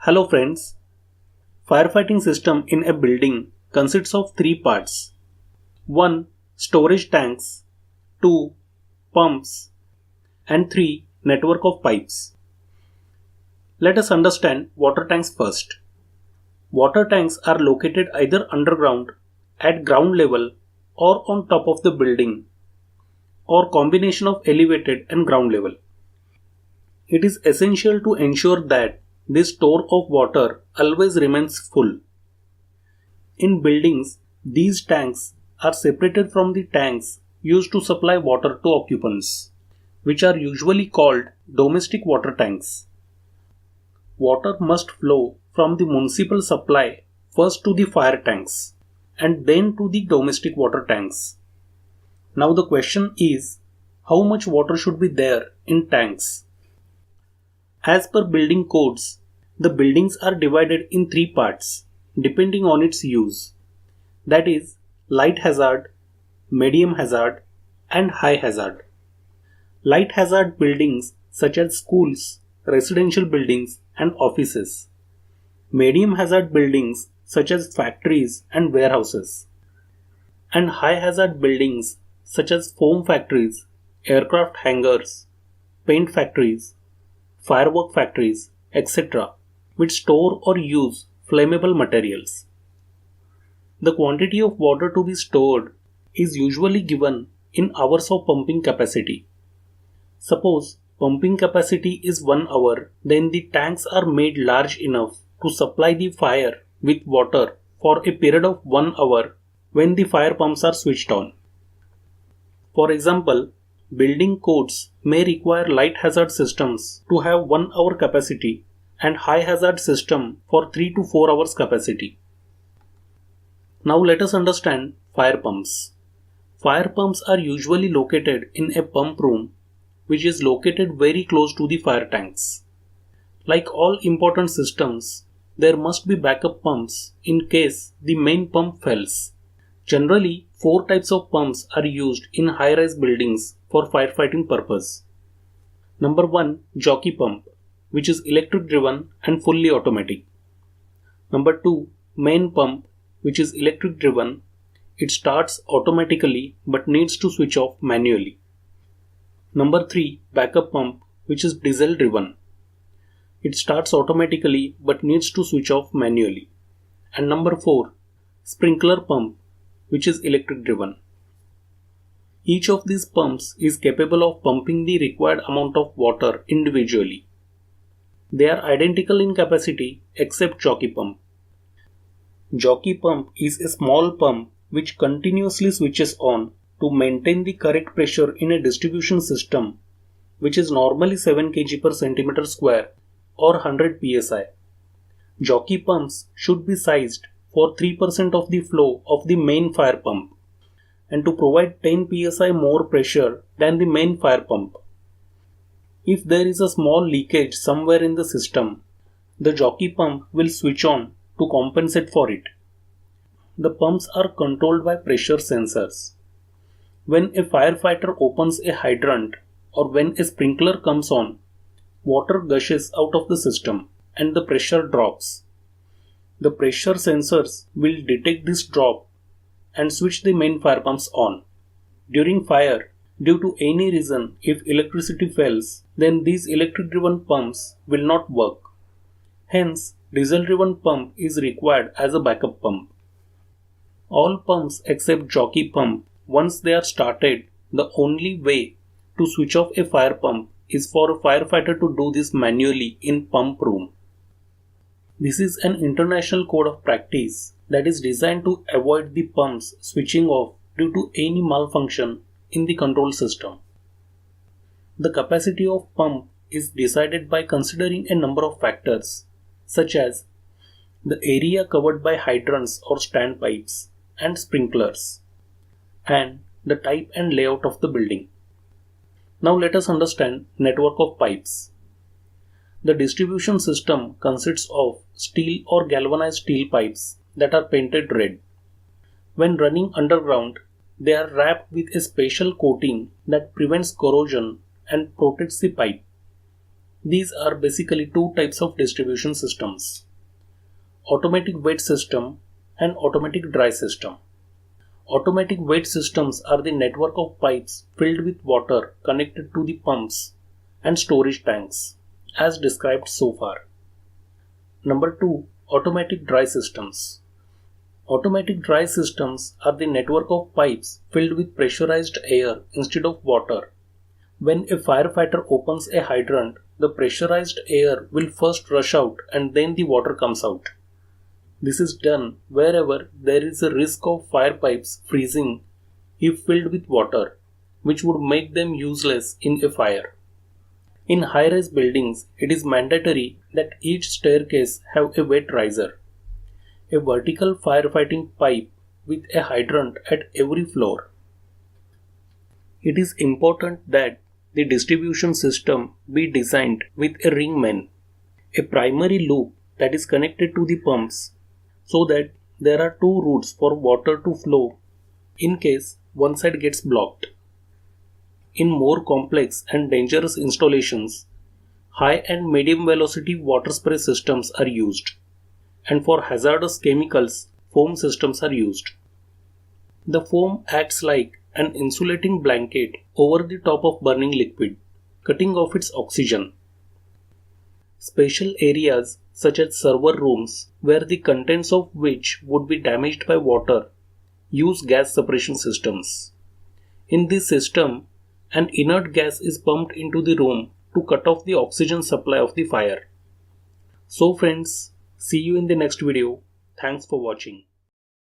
Hello friends. Firefighting system in a building consists of three parts. 1. Storage tanks. 2. Pumps. And 3. Network of pipes. Let us understand water tanks first. Water tanks are located either underground, at ground level, or on top of the building, or combination of elevated and ground level. It is essential to ensure that this store of water always remains full. In buildings, these tanks are separated from the tanks used to supply water to occupants, which are usually called domestic water tanks. Water must flow from the municipal supply first to the fire tanks and then to the domestic water tanks. Now the question is, how much water should be there in tanks? As per building codes, the buildings are divided in three parts depending on its use. That is, light hazard, medium hazard, and high hazard. Light hazard buildings such as schools, residential buildings, and offices. Medium hazard buildings such as factories and warehouses. And high hazard buildings such as foam factories, aircraft hangars, paint factories, firework factories, etc., which store or use flammable materials. The quantity of water to be stored is usually given in hours of pumping capacity. Suppose pumping capacity is 1 hour, then the tanks are made large enough to supply the fire with water for a period of 1 hour when the fire pumps are switched on. For example, building codes may require light hazard systems to have 1 hour capacity and high hazard system for 3 to 4 hours capacity. Now let us understand fire pumps. Fire pumps are usually located in a pump room which is located very close to the fire tanks. Like all important systems, there must be backup pumps in case the main pump fails. Generally, 4 types of pumps are used in high-rise buildings for firefighting purpose. Number 1. Jockey pump, which is electric driven and fully automatic. Number 2. Main pump, which is electric driven. It starts automatically but needs to switch off manually. Number 3. Backup pump, which is diesel driven. It starts automatically but needs to switch off manually. And number 4. Sprinkler pump, which is electric driven. Each of these pumps is capable of pumping the required amount of water individually. They are identical in capacity except jockey pump. Jockey pump is a small pump which continuously switches on to maintain the correct pressure in a distribution system, which is normally 7 kg per centimeter square or 100 psi. Jockey pumps should be sized for 3% of the flow of the main fire pump and to provide 10 psi more pressure than the main fire pump. If there is a small leakage somewhere in the system, the jockey pump will switch on to compensate for it. The pumps are controlled by pressure sensors. When a firefighter opens a hydrant or when a sprinkler comes on, water gushes out of the system and the pressure drops. The pressure sensors will detect this drop and switch the main fire pumps on. During fire, due to any reason, if electricity fails, then these electric driven pumps will not work. Hence, diesel driven pump is required as a backup pump. All pumps except jockey pump, once they are started, the only way to switch off a fire pump is for a firefighter to do this manually in pump room. This is an international code of practice that is designed to avoid the pumps switching off due to any malfunction in the control system. The capacity of pump is decided by considering a number of factors such as the area covered by hydrants or standpipes and sprinklers and the type and layout of the building. Now let us understand network of pipes. The distribution system consists of steel or galvanized steel pipes that are painted red. When running underground, they are wrapped with a special coating that prevents corrosion and protects the pipe. These are basically two types of distribution systems: automatic wet system and automatic dry system. Automatic wet systems are the network of pipes filled with water connected to the pumps and storage tanks, as described so far. Number 2. Automatic dry systems. Automatic dry systems are the network of pipes filled with pressurized air instead of water. When a firefighter opens a hydrant, the pressurized air will first rush out and then the water comes out. This is done wherever there is a risk of fire pipes freezing if filled with water, which would make them useless in a fire. In high-rise buildings, it is mandatory that each staircase have a wet riser, a vertical firefighting pipe with a hydrant at every floor. It is important that the distribution system be designed with a ring main, a primary loop that is connected to the pumps, so that there are two routes for water to flow in case one side gets blocked. In more complex and dangerous installations, high and medium velocity water spray systems are used, and for hazardous chemicals, foam systems are used. The foam acts like an insulating blanket over the top of burning liquid, cutting off its oxygen. Special areas such as server rooms, where the contents of which would be damaged by water, use gas separation systems. In this system, an inert gas is pumped into the room to cut off the oxygen supply of the fire. So friends, see you in the next video. Thanks for watching.